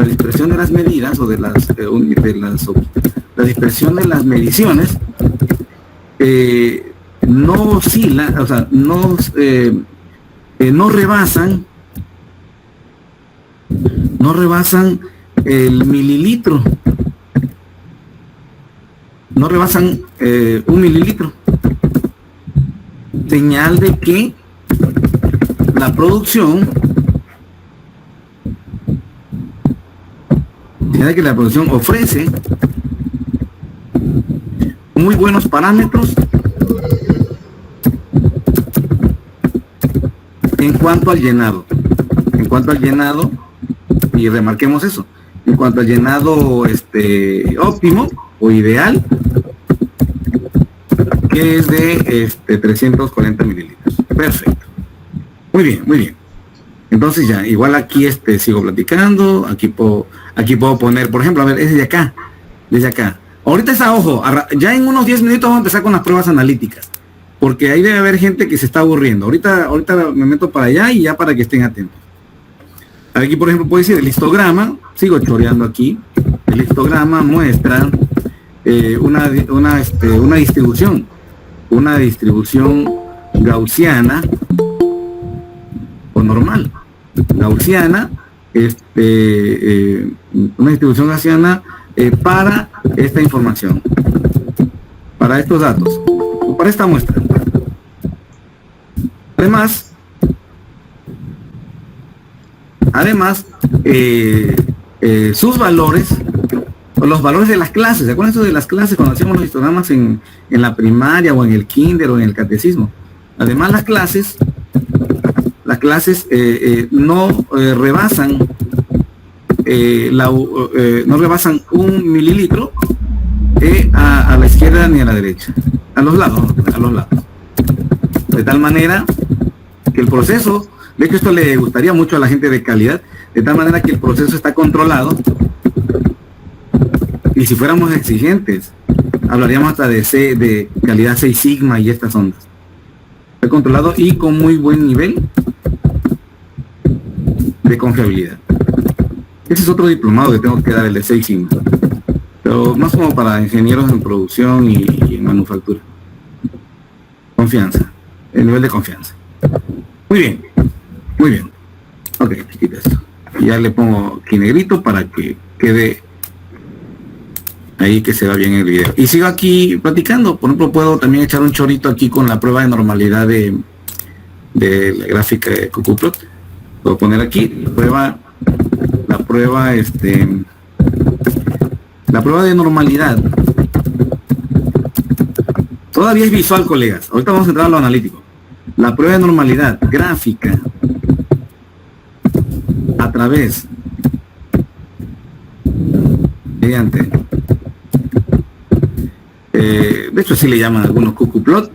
Speaker 2: medidas o la dispersión de las mediciones no oscila, o sea, no rebasan el mililitro. No rebasan 1 mililitro. Señal de que la producción ofrece muy buenos parámetros en cuanto al llenado. Y remarquemos eso, en cuanto al llenado óptimo o ideal, que es de 340 mililitros. Perfecto. Muy bien. Entonces ya, igual aquí sigo platicando, aquí puedo poner, por ejemplo, a ver, es desde acá. Ahorita está, ojo, ya en unos 10 minutos vamos a empezar con las pruebas analíticas, porque ahí debe haber gente que se está aburriendo. Ahorita me meto para allá y ya para que estén atentos. Aquí, por ejemplo, puede decir el histograma, sigo choreando aquí, el histograma muestra una distribución gaussiana o normal. Gaussiana una distribución gaussiana para esta información, para estos datos, o para esta muestra. Además, sus valores, o los valores de las clases. ¿Se acuerdan eso de las clases cuando hacíamos los histogramas en la primaria o en el kinder o en el catecismo? Además, las clases no rebasan no rebasan 1 mililitro a la izquierda ni a la derecha, a los lados. De tal manera que el proceso, de hecho esto le gustaría mucho a la gente de calidad, de tal manera que el proceso está controlado, y si fuéramos exigentes, hablaríamos hasta de calidad 6 sigma y estas ondas. Está controlado y con muy buen nivel de confiabilidad. Ese es otro diplomado que tengo que dar, el de 6 sigma, pero más como para ingenieros en producción y en manufactura. Confianza, el nivel de confianza. Muy bien. Ok, quita esto. Y ya le pongo aquí negrito para que quede ahí, que se va bien el video. Y sigo aquí platicando. Por ejemplo, puedo también echar un chorrito aquí con la prueba de normalidad de la gráfica de Cucuplot. Puedo poner aquí la prueba de normalidad. Todavía es visual, colegas. Ahorita vamos a entrar a lo analítico. La prueba de normalidad gráfica a través mediante de hecho así le llaman algunos Cucuplot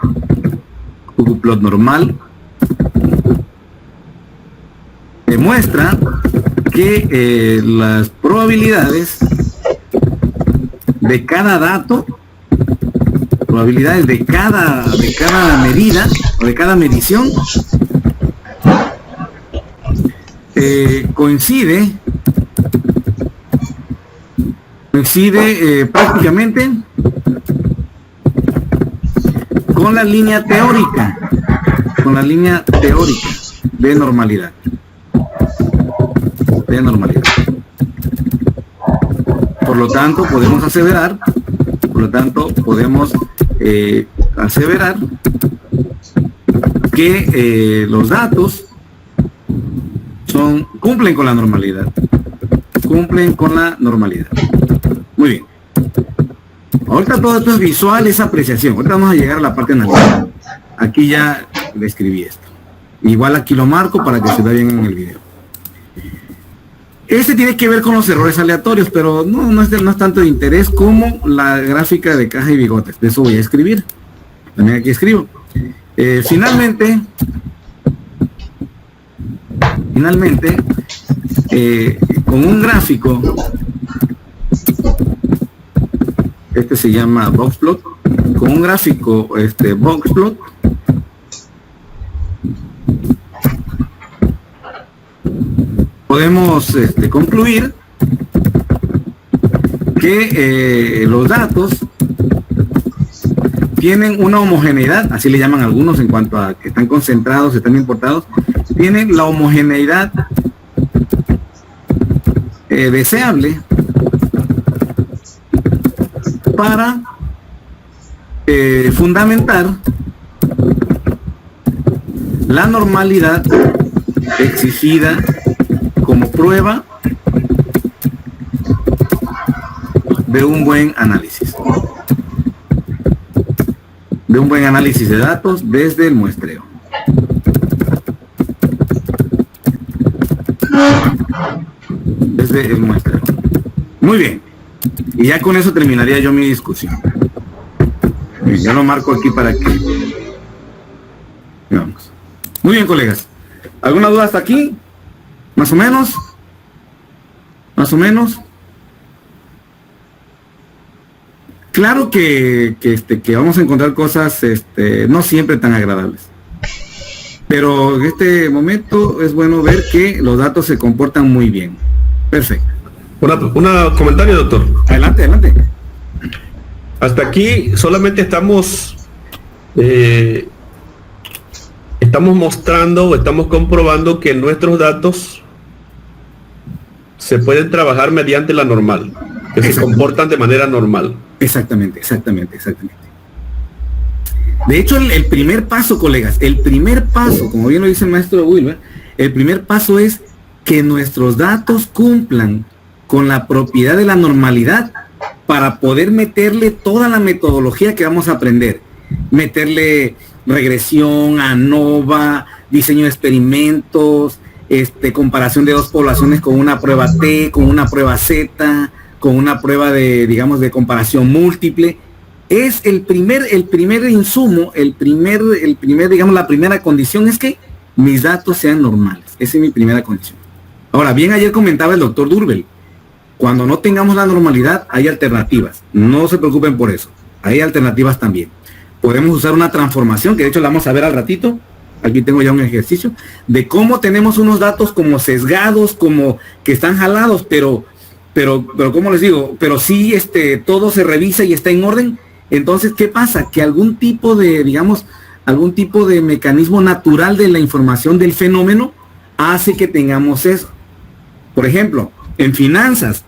Speaker 2: normal, demuestra que las probabilidades de cada dato, probabilidades de cada medida o de cada medición coincide prácticamente con la línea teórica de normalidad. Por lo tanto, podemos aseverar que los datos cumplen con la normalidad. Muy bien. Ahorita todo esto es visual, es apreciación. Ahorita vamos a llegar a la parte analítica. Aquí ya le escribí esto. Igual aquí lo marco para que se vea bien en el video. Este tiene que ver con los errores aleatorios, pero no es tanto de interés como la gráfica de caja y bigotes. De eso voy a escribir. También aquí escribo. Finalmente, con un gráfico, este se llama boxplot, con un gráfico boxplot, podemos concluir que los datos tienen una homogeneidad, así le llaman algunos en cuanto a que están concentrados, están importados, tienen la homogeneidad deseable para fundamentar la normalidad exigida como prueba de un buen análisis. De un buen análisis de datos desde el muestreo. Muy bien. Y ya con eso terminaría yo mi discusión. Bien, ya lo marco aquí para que vamos. Muy bien, colegas. ¿Alguna duda hasta aquí? ¿Más o menos? Claro que vamos a encontrar cosas no siempre tan agradables. Pero en este momento es bueno ver que los datos se comportan muy bien. Perfecto.
Speaker 3: Un comentario, doctor.
Speaker 2: Adelante.
Speaker 3: Hasta aquí solamente estamos mostrando o estamos comprobando que nuestros datos se pueden trabajar mediante la normal, que se comportan de manera normal.
Speaker 2: Exactamente. De hecho, el primer paso, colegas, como bien lo dice el maestro Wilber, el primer paso es que nuestros datos cumplan con la propiedad de la normalidad para poder meterle toda la metodología que vamos a aprender. Meterle regresión, ANOVA, diseño de experimentos, comparación de dos poblaciones con una prueba T, con una prueba Z, con una prueba de, digamos, de comparación múltiple. Es el primer insumo, digamos, la primera condición es que mis datos sean normales. Esa es mi primera condición. Ahora, bien, ayer comentaba el doctor Durbel, cuando no tengamos la normalidad, hay alternativas. No se preocupen por eso. Hay alternativas también. Podemos usar una transformación, que de hecho la vamos a ver al ratito. Aquí tengo ya un ejercicio de cómo tenemos unos datos como sesgados, como que están jalados, pero ¿cómo les digo? Pero sí, todo se revisa y está en orden. Entonces, ¿qué pasa? Que algún tipo de mecanismo natural de la información del fenómeno hace que tengamos eso. Por ejemplo, en finanzas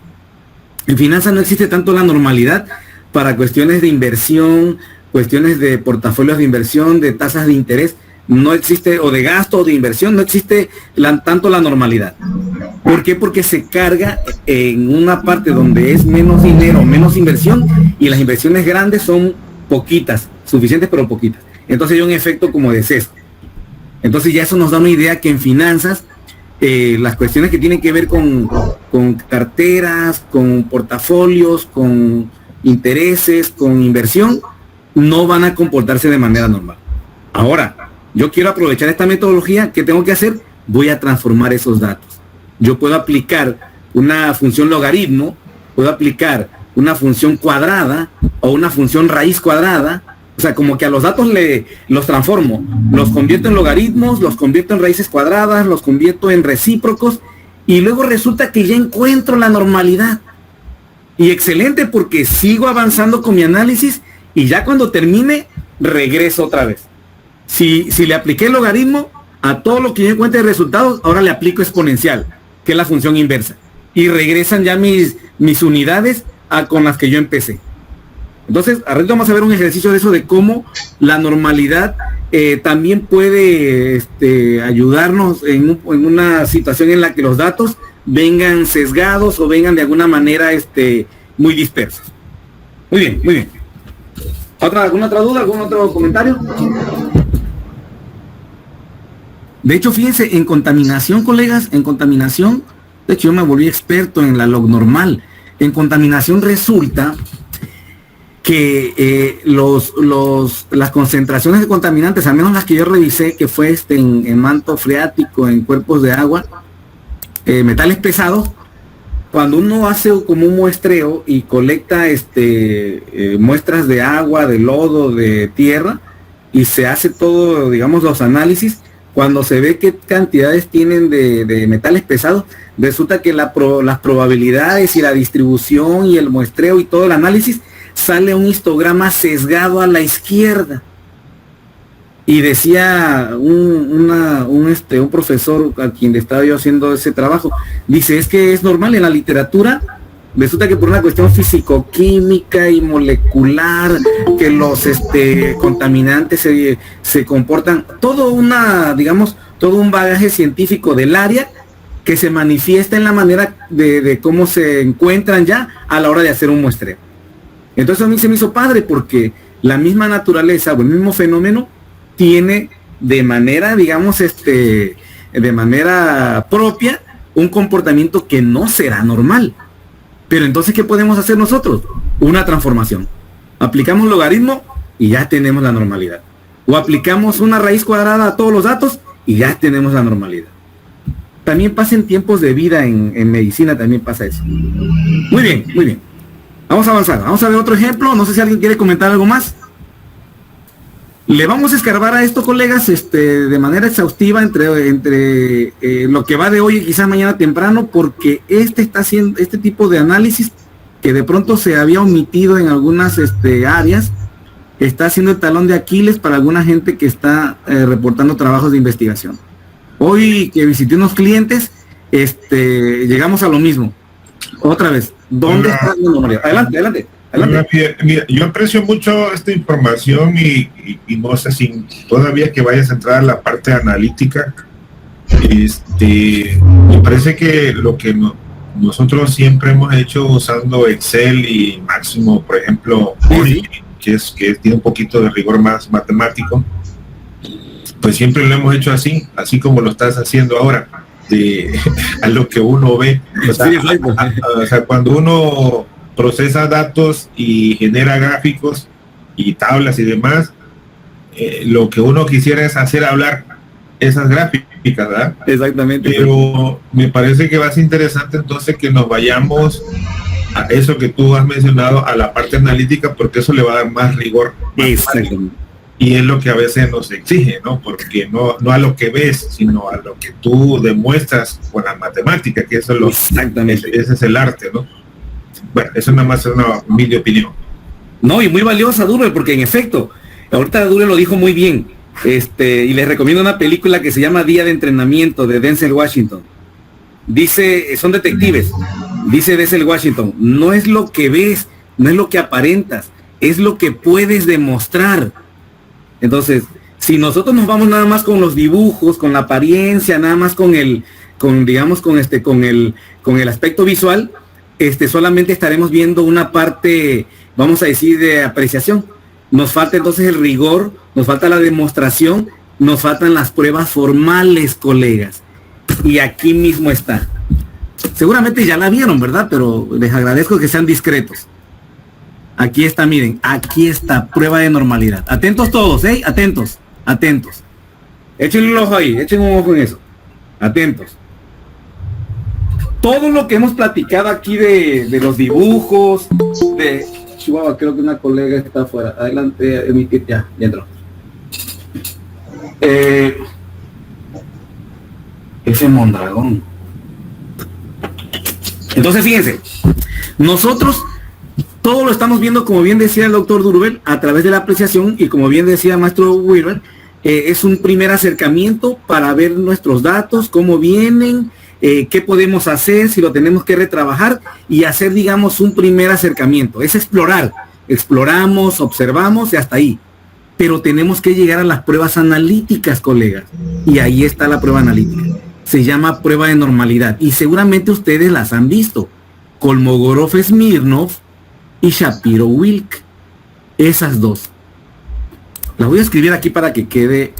Speaker 2: no existe tanto la normalidad para cuestiones de inversión, cuestiones de portafolios de inversión, de tasas de interés, no existe, o de gasto o de inversión, no existe tanto la normalidad. ¿Por qué? Porque se carga en una parte donde es menos dinero, menos inversión, y las inversiones grandes son poquitas, suficientes pero poquitas. Entonces hay un efecto como de sesgo. Entonces ya eso nos da una idea que en finanzas, las cuestiones que tienen que ver con carteras, con portafolios, con intereses, con inversión, no van a comportarse de manera normal. Ahora, yo quiero aprovechar esta metodología. ¿Qué tengo que hacer? Voy a transformar esos datos. Yo puedo aplicar una función logaritmo, puedo aplicar una función cuadrada o una función raíz cuadrada. O sea, como que a los datos los transformo, los convierto en logaritmos, los convierto en raíces cuadradas, los convierto en recíprocos, y luego resulta que ya encuentro la normalidad. Y excelente, porque sigo avanzando con mi análisis y ya cuando termine, regreso otra vez. Si le apliqué el logaritmo, a todo lo que yo encuentre de resultados, ahora le aplico exponencial, que es la función inversa. Y regresan ya mis unidades con las que yo empecé. Entonces, ahorita vamos a ver un ejercicio de eso, de cómo la normalidad también puede ayudarnos en una situación en la que los datos vengan sesgados o vengan de alguna manera muy dispersos. Muy bien, muy bien. ¿Alguna otra duda? ¿Algún otro comentario? De hecho, fíjense, en contaminación, colegas, de hecho yo me volví experto en la log normal. En contaminación resulta que las concentraciones de contaminantes, al menos las que yo revisé, que fue en manto freático, en cuerpos de agua, metales pesados, cuando uno hace como un muestreo y colecta muestras de agua, de lodo, de tierra, y se hace todo, digamos, los análisis, cuando se ve qué cantidades tienen de metales pesados, resulta que las probabilidades y la distribución y el muestreo y todo el análisis sale un histograma sesgado a la izquierda. Y decía un profesor a quien estaba yo haciendo ese trabajo, dice, es que es normal en la literatura, resulta que por una cuestión físico-química y molecular, que los contaminantes se comportan, todo un bagaje científico del área que se manifiesta en la manera de cómo se encuentran ya a la hora de hacer un muestreo. Entonces a mí se me hizo padre, porque la misma naturaleza o el mismo fenómeno tiene de manera, digamos, de manera propia, un comportamiento que no será normal. Pero entonces, ¿qué podemos hacer nosotros? Una transformación. Aplicamos logaritmo y ya tenemos la normalidad. O aplicamos una raíz cuadrada a todos los datos y ya tenemos la normalidad. También pasa en tiempos de vida, en medicina también pasa eso. Muy bien, muy bien. Vamos a avanzar. Vamos a ver otro ejemplo. No sé si alguien quiere comentar algo más. Le vamos a escarbar a esto, colegas, de manera exhaustiva entre lo que va de hoy y quizás mañana temprano, porque está haciendo este tipo de análisis que de pronto se había omitido en algunas áreas, está haciendo el talón de Aquiles para alguna gente que está reportando trabajos de investigación. Hoy que visité unos clientes, llegamos a lo mismo. Otra vez, ¿dónde está la normalidad? Adelante.
Speaker 4: Mira, yo aprecio mucho esta información y no sé si todavía que vayas a entrar a la parte analítica. Me parece que lo que nosotros siempre hemos hecho usando Excel y Máximo, por ejemplo, que tiene un poquito de rigor más matemático, pues siempre lo hemos hecho así como lo estás haciendo ahora, a lo que uno ve. O sea, cuando uno procesa datos y genera gráficos y tablas y demás, lo que uno quisiera es hacer hablar esas gráficas, ¿verdad?
Speaker 2: Exactamente.
Speaker 4: Pero me parece que va a ser interesante entonces que nos vayamos a eso que tú has mencionado, a la parte analítica, porque eso le va a dar más rigor.
Speaker 2: Exactamente.
Speaker 4: Y es lo que a veces nos exige, ¿no? Porque no a lo que ves, sino a lo que tú demuestras con la matemática, que eso es lo,
Speaker 2: exactamente.
Speaker 4: Ese es el arte, ¿no? Bueno, eso nada más es una humilde opinión.
Speaker 2: No, y muy valiosa, Durrell, porque en efecto, ahorita Durrell lo dijo muy bien. Y les recomiendo una película que se llama Día de Entrenamiento, de Denzel Washington. Dice, son detectives, dice Denzel Washington, no es lo que ves, no es lo que aparentas, es lo que puedes demostrar. Entonces, si nosotros nos vamos nada más con los dibujos, con la apariencia, nada más con el aspecto visual, solamente estaremos viendo una parte, vamos a decir, de apreciación. Nos falta entonces el rigor, nos falta la demostración, nos faltan las pruebas formales, colegas. Y aquí mismo está. Seguramente ya la vieron, ¿verdad? Pero les agradezco que sean discretos. Aquí está, miren, aquí está, prueba de normalidad. Atentos todos, atentos. Échenle un ojo ahí, echen un ojo en eso. Atentos. Todo lo que hemos platicado aquí de los dibujos, de Chihuahua, creo que una colega está afuera. Adelante, ya entró. Ese Mondragón. Entonces, fíjense, nosotros todo lo estamos viendo, como bien decía el doctor Durrell, a través de la apreciación, y como bien decía el maestro Wilber, es un primer acercamiento para ver nuestros datos, cómo vienen, qué podemos hacer, si lo tenemos que retrabajar, y hacer, digamos, un primer acercamiento. Es explorar. Exploramos, observamos y hasta ahí. Pero tenemos que llegar a las pruebas analíticas, colegas. Y ahí está la prueba analítica. Se llama prueba de normalidad. Y seguramente ustedes las han visto. Kolmogorov-Smirnov y Shapiro-Wilk. Esas dos. Las voy a escribir aquí para que quede,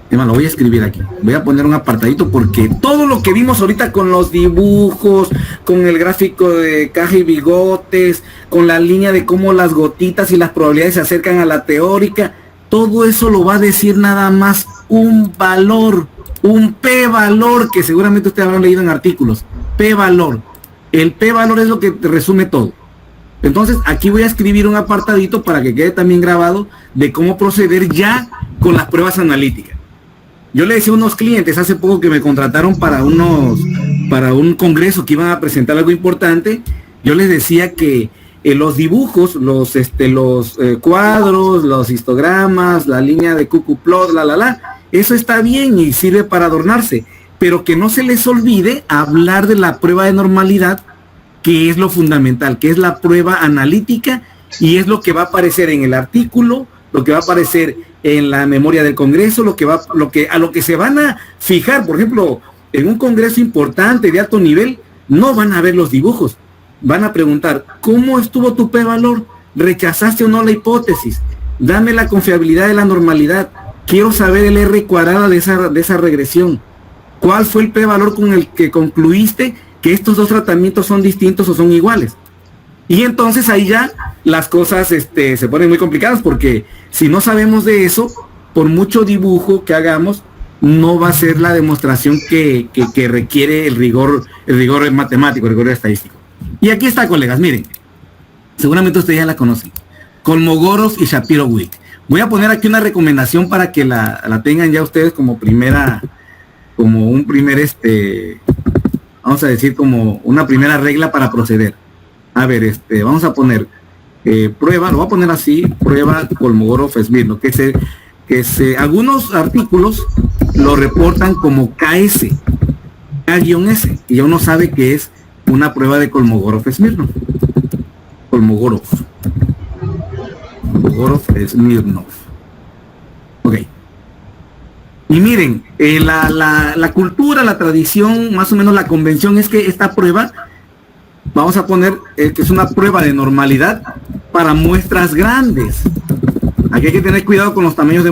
Speaker 2: lo voy a escribir aquí. Voy a poner un apartadito porque todo lo que vimos ahorita con los dibujos, con el gráfico de caja y bigotes, con la línea de cómo las gotitas y las probabilidades se acercan a la teórica, todo eso lo va a decir nada más un valor, un p-valor, que seguramente ustedes habrán leído en artículos. P-valor. El p-valor es lo que resume todo. Entonces aquí voy a escribir un apartadito para que quede también grabado de cómo proceder ya con las pruebas analíticas. Yo le decía a unos clientes hace poco que me contrataron para un congreso que iban a presentar algo importante. Yo les decía que los dibujos, los cuadros, los histogramas, la línea de cucuplot, eso está bien y sirve para adornarse, pero que no se les olvide hablar de la prueba de normalidad, que es lo fundamental, que es la prueba analítica, y es lo que va a aparecer en el artículo, lo que va a aparecer en la memoria del Congreso, a lo que se van a fijar. Por ejemplo, en un congreso importante de alto nivel, no van a ver los dibujos, van a preguntar, ¿cómo estuvo tu p-valor? ¿Rechazaste o no la hipótesis? Dame la confiabilidad de la normalidad, quiero saber el R cuadrada de esa regresión. ¿Cuál fue el p-valor con el que concluiste que estos dos tratamientos son distintos o son iguales? Y entonces ahí ya las cosas se ponen muy complicadas, porque si no sabemos de eso, por mucho dibujo que hagamos, no va a ser la demostración que requiere el rigor matemático, el rigor estadístico. Y aquí está, colegas, miren, seguramente ustedes ya la conocen, Kolmogorov y Shapiro-Wilk. Voy a poner aquí una recomendación para que la tengan ya ustedes como un primer, vamos a decir, como una primera regla para proceder. A ver, vamos a poner prueba, lo voy a poner así, prueba Kolmogorov-Smirnov, que algunos artículos lo reportan como KS, K-S, y ya uno sabe que es una prueba de Kolmogorov-Smirnov. Kolmogorov-Smirnov. Ok. Y miren, la cultura, la tradición, más o menos la convención es que esta prueba, vamos a poner que es una prueba de normalidad para muestras grandes. Aquí hay que tener cuidado con los tamaños de